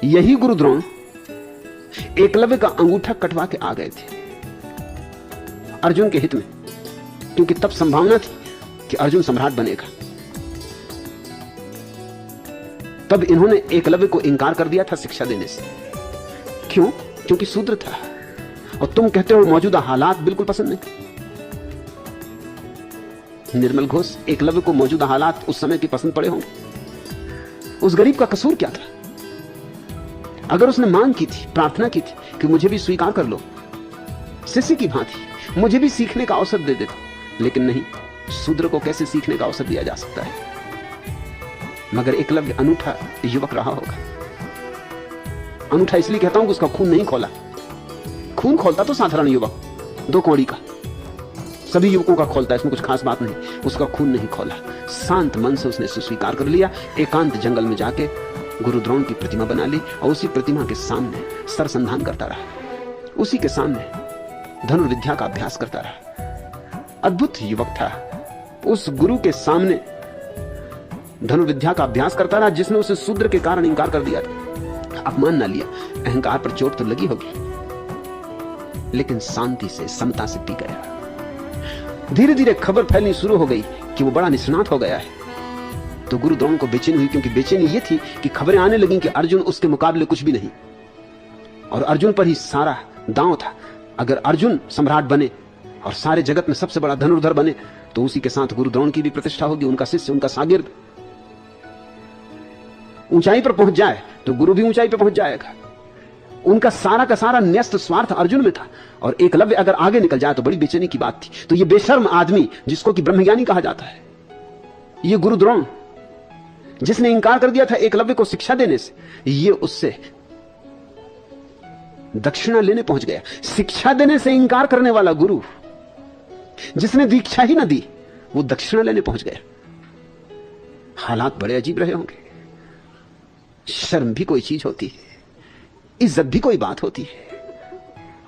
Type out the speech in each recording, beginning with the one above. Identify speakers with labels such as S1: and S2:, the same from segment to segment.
S1: यही गुरु द्रोण एकलव्य का अंगूठा कटवा के आ गए थे अर्जुन के हित में, क्योंकि तब संभावना थी कि अर्जुन सम्राट बनेगा। तब इन्होंने एकलव्य को इंकार कर दिया था शिक्षा देने से। क्यों? क्योंकि शूद्र था। और तुम कहते हो मौजूदा हालात बिल्कुल पसंद नहीं। निर्मल घोष, एकलव्य को मौजूदा हालात उस समय की पसंद पड़े होंगे। उस गरीब का कसूर क्या था? अगर उसने मांग की थी, प्रार्थना की थी कि मुझे भी स्वीकार कर लो शिष्य की भांति, मुझे भी सीखने का अवसर दे देता, लेकिन नहीं, शूद्र को कैसे सीखने का अवसर दिया जा सकता है? मगर एकलव्य अनूठा युवक रहा होगा। अनूठा इसलिए कहता हूं कि उसका खून नहीं खोला। खून खोलता तो साधारण युवक, 2 कौड़ी का, सभी युवकों का खोलता है, इसमें कुछ खास बात नहीं। उसका खून नहीं खोला, शांत मन से उसने स्वीकार कर लिया। एकांत जंगल में जाके गुरु द्रोण की प्रतिमा बना ली और उसी प्रतिमा के सामने सरसंधान करता रहा, उसी के सामने धनुर्विद्या का अभ्यास करता रहा। अद्भुत युवक था। उस गुरु के सामने धनुर्विद्या का अभ्यास करता रहा जिसने उसे शूद्र के कारण इंकार कर दिया था। अपमान ना लिया, अहंकार पर चोट तो लगी होगी, लेकिन शांति से, समता से पी गया। धीरे धीरे खबर फैलनी शुरू हो गई कि वो बड़ा निष्णात हो गया है। तो गुरु द्रोण को बेचैनी हुई, क्योंकि बेचैनी ये थी कि खबरें आने लगी कि अर्जुन उसके मुकाबले कुछ भी नहीं, और अर्जुन पर ही सारा दांव था। अगर अर्जुन सम्राट बने और सारे जगत में सबसे बड़ा धनुर्धर बने तो उसी के साथ गुरु द्रोण की भी प्रतिष्ठा होगी, उनका शिष्य, उनका शागिर्द ऊंचाई पर पहुंच जाए तो गुरु भी ऊंचाई पर पहुंच जाएगा। उनका सारा का सारा न्यस्त स्वार्थ अर्जुन में था, और एकलव्य अगर आगे निकल जाए तो बड़ी बेचैनी की बात थी। तो ये बेशर्म आदमी जिसको कि ब्रह्मज्ञानी कहा जाता है, ये गुरु द्रोण जिसने इंकार कर दिया था एकलव्य को शिक्षा देने से, ये उससे दक्षिणा लेने पहुंच गया। शिक्षा देने से इंकार करने वाला गुरु, जिसने दीक्षा ही ना दी, वो दक्षिणा लेने पहुंच गया। हालात बड़े अजीब रहे होंगे। शर्म भी कोई चीज होती है, इज्जत भी कोई बात होती है,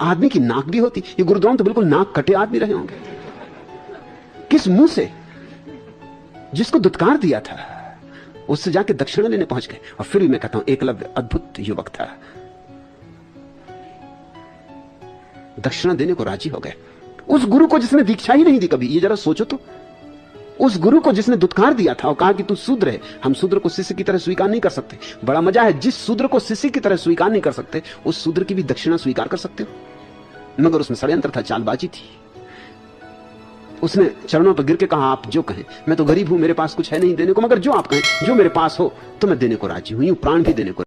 S1: आदमी की नाक भी होती। ये गुरु द्रोण तो बिल्कुल नाक कटे आदमी रहे होंगे। किस मुंह से जिसको दुत्कार दिया था उससे जाके दक्षिणा लेने पहुंच गए। और फिर भी मैं कहता हूं एकलव्य अद्भुत युवक था, दक्षिणा देने को राजी हो गए। उस गुरु को जिसने दीक्षा ही नहीं दी कभी, ये जरा सोचो तो। उस गुरु को जिसने दुत्कार दिया था और कहा कि तू शूद्र है, हम शूद्र को शिष्य की तरह स्वीकार नहीं कर सकते। बड़ा मजा है, जिस शूद्र को शिष्य की तरह स्वीकार नहीं कर सकते उस शूद्र की भी दक्षिणा स्वीकार कर सकते हो। मगर उसमें षड्यंत्र था, चालबाजी थी। उसने चरणों पर गिर के कहा, आप जो कहें, मैं तो गरीब हूं, मेरे पास कुछ है नहीं देने को, मगर जो आप कहें, जो मेरे पास हो तो मैं देने को राजी हूं, यूं प्राण भी देने को।